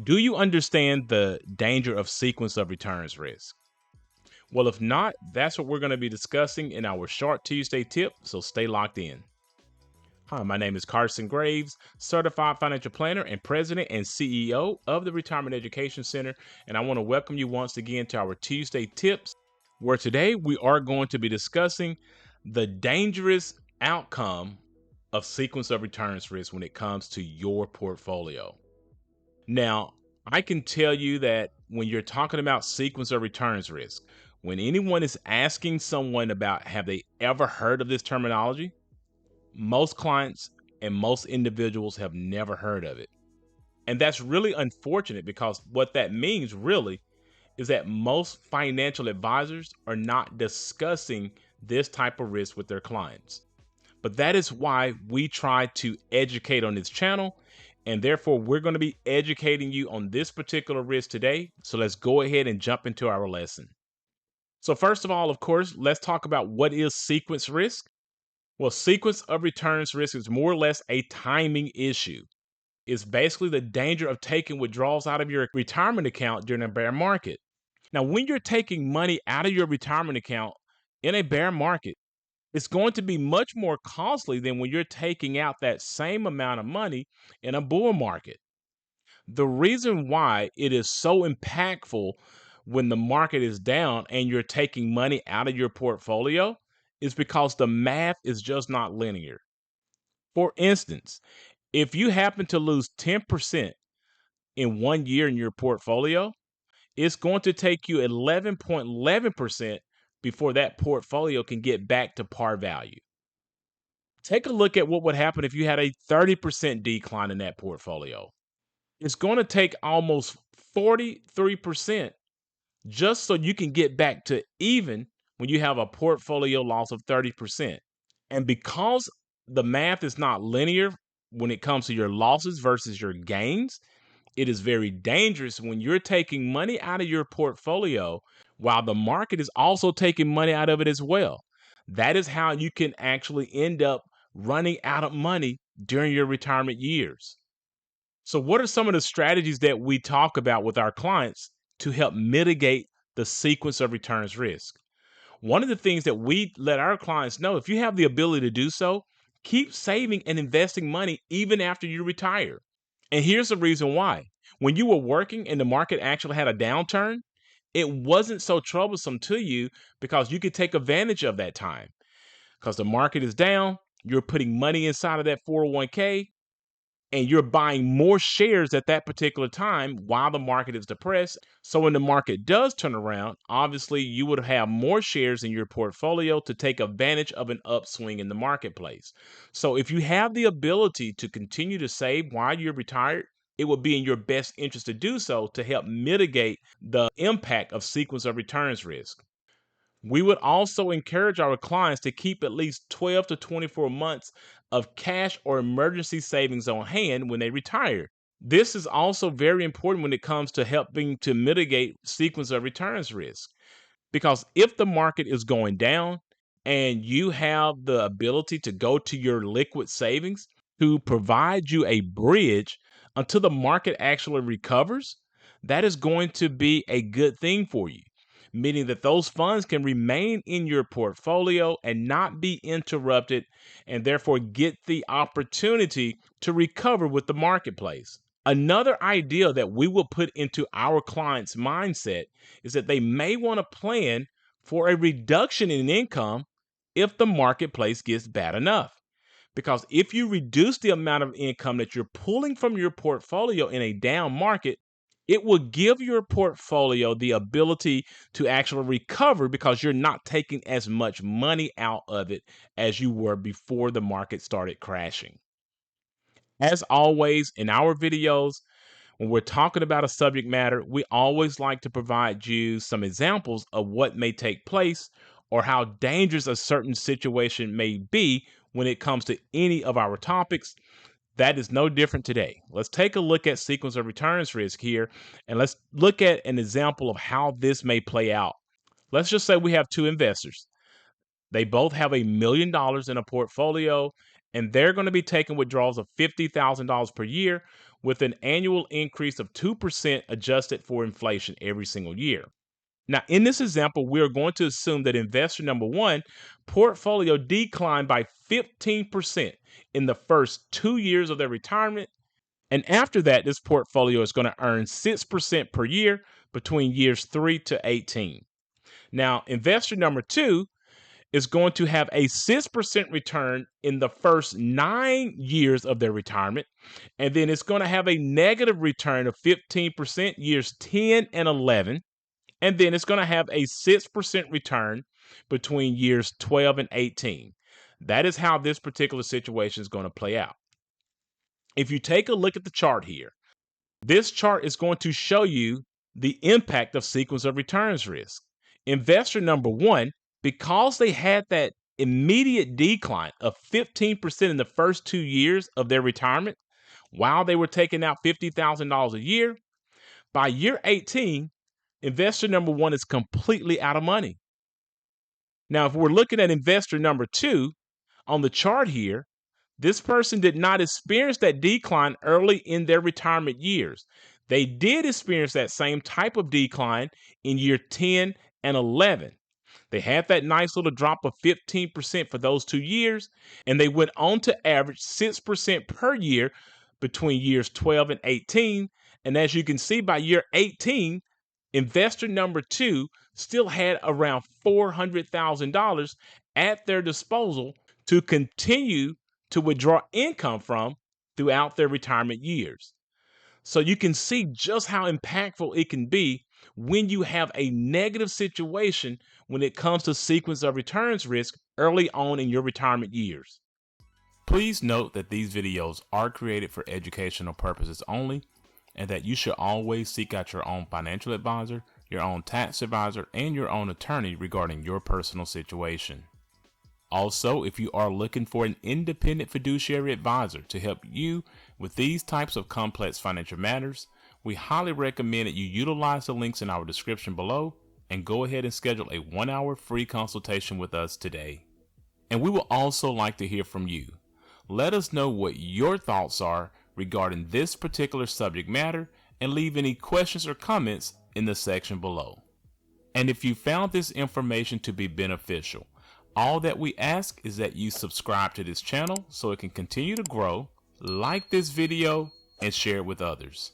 Do you understand the danger of sequence of returns risk? Well, if not, that's what we're going to be discussing in our Short Tuesday tip, so stay locked in. Hi, my name is Carson Graves, certified financial planner and president and CEO of the Retirement Education Center, and I want to welcome you once again to our Tuesday tips, where today we are going to be discussing the dangerous outcome of sequence of returns risk when it comes to your portfolio. Now, I can tell you that when you're talking about sequence of returns risk, when anyone is asking someone about have they ever heard of this terminology, most clients and most individuals have never heard of it. And that's really unfortunate because what that means really is that most financial advisors are not discussing this type of risk with their clients. But that is why we try to educate on this channel. And therefore, we're going to be educating you on this particular risk today. So let's go ahead and jump into our lesson. So first of all, of course, let's talk about what is sequence risk. Well, sequence of returns risk is more or less a timing issue. It's basically the danger of taking withdrawals out of your retirement account during a bear market. Now, when you're taking money out of your retirement account in a bear market, it's going to be much more costly than when you're taking out that same amount of money in a bull market. The reason why it is so impactful when the market is down and you're taking money out of your portfolio is because the math is just not linear. For instance, if you happen to lose 10% in 1 year in your portfolio, it's going to take you 11.11% before that portfolio can get back to par value. Take a look at what would happen if you had a 30% decline in that portfolio. It's going to take almost 43% just so you can get back to even when you have a portfolio loss of 30%. And because the math is not linear when it comes to your losses versus your gains, it is very dangerous when you're taking money out of your portfolio while the market is also taking money out of it as well. That is how you can actually end up running out of money during your retirement years. So, what are some of the strategies that we talk about with our clients to help mitigate the sequence of returns risk? One of the things that we let our clients know, if you have the ability to do so, keep saving and investing money even after you retire. And here's the reason why. When you were working and the market actually had a downturn, it wasn't so troublesome to you because you could take advantage of that time. Because the market is down, you're putting money inside of that 401k and you're buying more shares at that particular time while the market is depressed. So when the market does turn around, obviously you would have more shares in your portfolio to take advantage of an upswing in the marketplace. So if you have the ability to continue to save while you're retired, it would be in your best interest to do so to help mitigate the impact of sequence of returns risk. We would also encourage our clients to keep at least 12 to 24 months of cash or emergency savings on hand when they retire. This is also very important when it comes to helping to mitigate sequence of returns risk. Because if the market is going down and you have the ability to go to your liquid savings to provide you a bridge until the market actually recovers, that is going to be a good thing for you, meaning that those funds can remain in your portfolio and not be interrupted and therefore get the opportunity to recover with the marketplace. Another idea that we will put into our clients' mindset is that they may want to plan for a reduction in income if the marketplace gets bad enough. Because if you reduce the amount of income that you're pulling from your portfolio in a down market, it will give your portfolio the ability to actually recover because you're not taking as much money out of it as you were before the market started crashing. As always, in our videos, when we're talking about a subject matter, we always like to provide you some examples of what may take place or how dangerous a certain situation may be when it comes to any of our topics. That is no different today. Let's take a look at sequence of returns risk here, and let's look at an example of how this may play out. Let's just say we have two investors. They both have $1 million in a portfolio, and they're going to be taking withdrawals of $50,000 per year with an annual increase of 2% adjusted for inflation every single year. Now, in this example, we are going to assume that investor number one portfolio declined by 15% in the first 2 years of their retirement. And after that, this portfolio is going to earn 6% per year between years 3 to 18. Now, investor number two is going to have a 6% return in the first 9 years of their retirement. And then it's going to have a negative return of 15% years 10 and 11. And then it's going to have a 6% return between years 12 and 18. That is how this particular situation is going to play out. If you take a look at the chart here, this chart is going to show you the impact of sequence of returns risk. Investor number one, because they had that immediate decline of 15% in the first 2 years of their retirement, while they were taking out $50,000 a year, by year 18, investor number one is completely out of money. Now, if we're looking at investor number two on the chart here, this person did not experience that decline early in their retirement years. They did experience that same type of decline in year 10 and 11. They had that nice little drop of 15% for those 2 years, and they went on to average 6% per year between years 12 and 18. And as you can see, by year 18, investor number two still had around $400,000 at their disposal to continue to withdraw income from throughout their retirement years. So you can see just how impactful it can be when you have a negative situation when it comes to sequence of returns risk early on in your retirement years. Please note that these videos are created for educational purposes only, and that you should always seek out your own financial advisor, your own tax advisor, and your own attorney regarding your personal situation. Also, if you are looking for an independent fiduciary advisor to help you with these types of complex financial matters, we highly recommend that you utilize the links in our description below and go ahead and schedule a 1-hour free consultation with us today. And we will also like to hear from you. Let us know what your thoughts are regarding this particular subject matter and leave any questions or comments in the section below. And if you found this information to be beneficial, all that we ask is that you subscribe to this channel so it can continue to grow, like this video, and share it with others.